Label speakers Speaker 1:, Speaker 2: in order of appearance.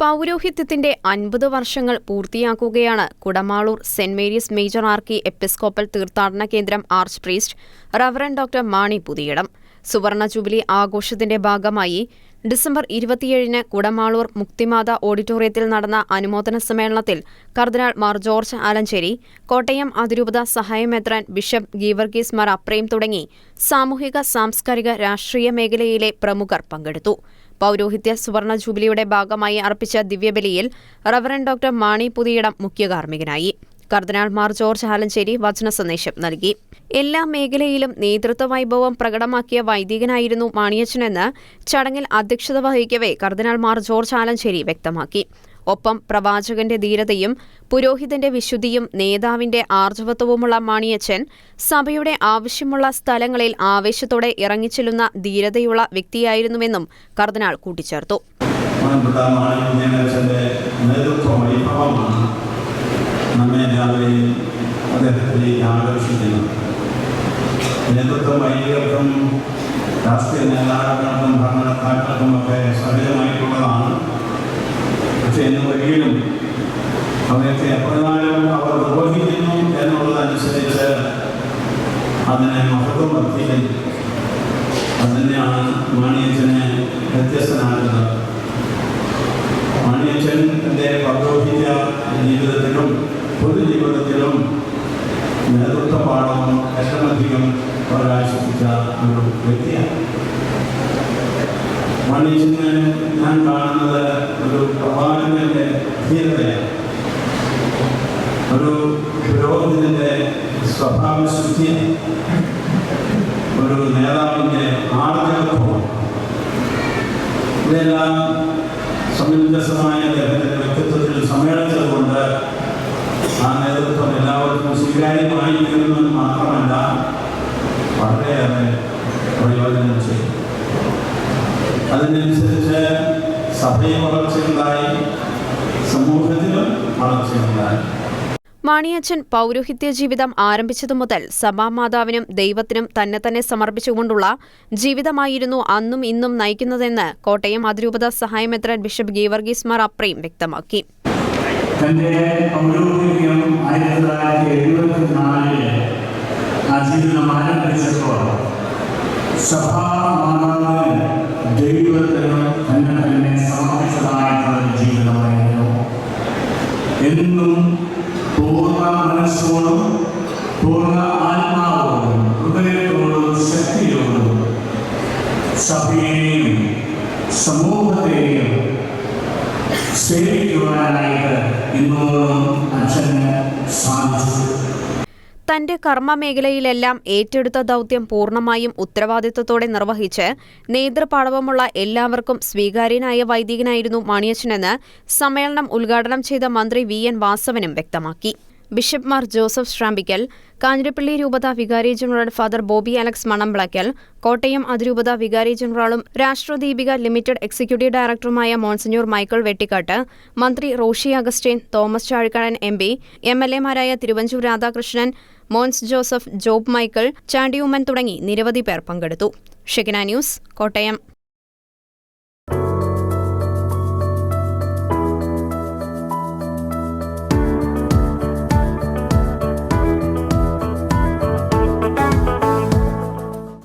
Speaker 1: പൗരോഹിത്യത്തിന്റെ 50 വർഷങ്ങൾ പൂർത്തിയാക്കുകയാണ് Kudamaloor saint Mary's major archiepiscopal തീർത്ഥാടന കേന്ദ്രം arch priest reverend doctor Mani Puthiyidam. സുവർണ ജൂബിലി ആഘോഷത്തിന്റെ ഭാഗമായി ഡിസംബർ 27-ന് കുടമാളൂർ മുക്തിമാത ഓഡിറ്റോറിയത്തിൽ നടന്ന അനുമോദന സമ്മേളനത്തിൽ കർദിനാൾ മാർ ജോർജ് ആലഞ്ചേരി, കോട്ടയം അതിരൂപത സഹായമെത്രാൻ ബിഷപ്പ് ഗീവർഗീസ് മാർ അപ്രേം തുടങ്ങി സാമൂഹിക, സാംസ്കാരിക, രാഷ്ട്രീയ മേഖലയിലെ പ്രമുഖർ പങ്കെടുത്തു. പൗരോഹിത്യ സുവർണ ജൂബിലിയുടെ ഭാഗമായി അർപ്പിച്ച ദിവ്യബലിയിൽ റവറന്റ് ഡോക്ടർ മാണി പുതിയിടം മുഖ്യകാർമ്മികനായി. കർദിനാൾ മാർ ജോർജ് ആലഞ്ചേരി വചന സന്ദേശം നൽകി. എല്ലാ മേഖലയിലും നേതൃത്വ വൈഭവം പ്രകടമാക്കിയ വൈദികനായിരുന്നു മാണിയച്ചനെന്ന് ചടങ്ങിൽ അധ്യക്ഷത വഹിക്കവെ കർദിനാൾ മാർ ജോർജ് ആലഞ്ചേരി വ്യക്തമാക്കി. ഒപ്പം പ്രവാചകന്റെ ധീരതയും പുരോഹിതന്റെ വിശുദ്ധിയും നേതാവിന്റെ ആർജവത്വവുമുള്ള മാണിയച്ചൻ സഭയുടെ ആവശ്യമുള്ള സ്ഥലങ്ങളിൽ ആവേശത്തോടെ ഇറങ്ങിച്ചെല്ലുന്ന ധീരതയുള്ള വ്യക്തിയായിരുന്നുവെന്നും കർദിനാൾ കൂട്ടിച്ചേർത്തു.
Speaker 2: രാഷ്ട്രീയ നേതാക്കൾക്കും ഭരണകർത്താക്കൾക്കും ഒക്കെ സഹജമായിട്ടുള്ളതാണ്. പക്ഷെ ഒരിക്കലും അവയൊക്കെ എപ്രകാരം അവർ നിർവഹിക്കുന്നു എന്നുള്ളതനുസരിച്ച് അതിനെ മഹത്വം വർദ്ധിക്കുന്നു. അതുതന്നെയാണ് മാണിയച്ചനെ വ്യത്യസ്തനാകുന്നത്. മാണിയച്ചൻ തൻ്റെ പൗരോഹിത്യ ജീവിതത്തിലും പൊതുജീവിതത്തിലും നേതൃത്വ പാഠവും ഏറ്റവുമധികം പ്രകാശിപ്പിച്ച ഒരു വ്യക്തിയാണ്. മാണിയച്ചനെ ഞാൻ കാണുന്നത് ഒരു പ്രവാചകന്റെ ധീരതയാണ്, ഒരു പുരോഹിതന്റെ സ്വഭാവശുദ്ധിയാണ്, ഒരു നേതാവിന്റെ ആർജവത്വമാണ്. ഇതെല്ലാം സമഞ്ജസമായ അദ്ദേഹത്തിന്റെ വ്യക്തിത്വത്തിൽ സമ്മേളിച്ചതുകൊണ്ട് ആ നേതൃത്വം എല്ലാവർക്കും സ്വീകാര്യമായിരിക്കുമെന്ന് മാത്രമല്ല, വളരെയേറെ പ്രയോജനം ചെയ്യും. അതിനനുസരിച്ച് സഭയിൽ വളർച്ചയുണ്ടായി, സമൂഹത്തിലും വളർച്ചയുണ്ടായി.
Speaker 1: മാണിയച്ചൻ പൗരോഹിത്യ ജീവിതം ആരംഭിച്ചതു മുതൽ സഭാമാതാവിനും ദൈവത്തിനും തന്നെ സമർപ്പിച്ചുകൊണ്ടുള്ള ജീവിതമായിരുന്നു അന്നും ഇന്നും നയിക്കുന്നതെന്ന് കോട്ടയം അതിരൂപത സഹായമെത്രാൻ ബിഷപ്പ് ഗീവർഗീസ് മാർ അപ്രേം വ്യക്തമാക്കി.
Speaker 3: തന്റെ പൗരോഹിത്യം 1974 ആ ജീവിതം ആരംഭിച്ചപ്പോൾ സഭാമാതാവിന് ദൈവത്തിനും തന്നെ സമർപ്പിച്ചതായിട്ടുള്ള ജീവിതമായിരുന്നു. എന്നും പൂർണ്ണ മനസ്സോടും പൂർണ്ണ ആത്മാവോടും ഹൃദയത്തോടും ശക്തിയോടും സഭയെയും സമൂഹത്തെയും സേവിക്കുവാനായിട്ട് ഇന്നോളം അച്ഛന് സാധിച്ചു.
Speaker 1: തന്റെ കർമ്മമേഖലയിലെല്ലാം ഏറ്റെടുത്ത ദൗത്യം പൂർണ്ണമായും ഉത്തരവാദിത്വത്തോടെ നിർവഹിച്ച് നേതൃപാടവമുള്ള എല്ലാവർക്കും സ്വീകാര്യനായ വൈദികനായിരുന്നു മാണിയച്ചനെന്ന് സമ്മേളനം ഉദ്ഘാടനം ചെയ്ത മന്ത്രി വി.എൻ. വാസവനും വ്യക്തമാക്കി. ബിഷപ്പ് മാർ ജോസഫ് ശ്രാമ്പിക്കൽ, കാഞ്ഞിരപ്പള്ളി രൂപത വികാരി general father Bobby Alex മണംവിളക്കൽ, Kottayam അതിരൂപത വികാരി ജനറലും രാഷ്ട്രദീപിക ലിമിറ്റഡ് എക്സിക്യൂട്ടീവ് ഡയറക്ടറുമായ മോൺസിഞ്ഞൂർ മൈക്കിൾ വെട്ടിക്കാട്ട്, മന്ത്രി Roshy Augustine, Thomas Chazhikadan MP, എം.എൽ.എമാരായ Thiruvanchoor Radhakrishnan, Mons Joseph, job Michael, Chandy Oommen തുടങ്ങി നിരവധി പേർ പങ്കെടുത്തു. Shekinah news, Kottayam.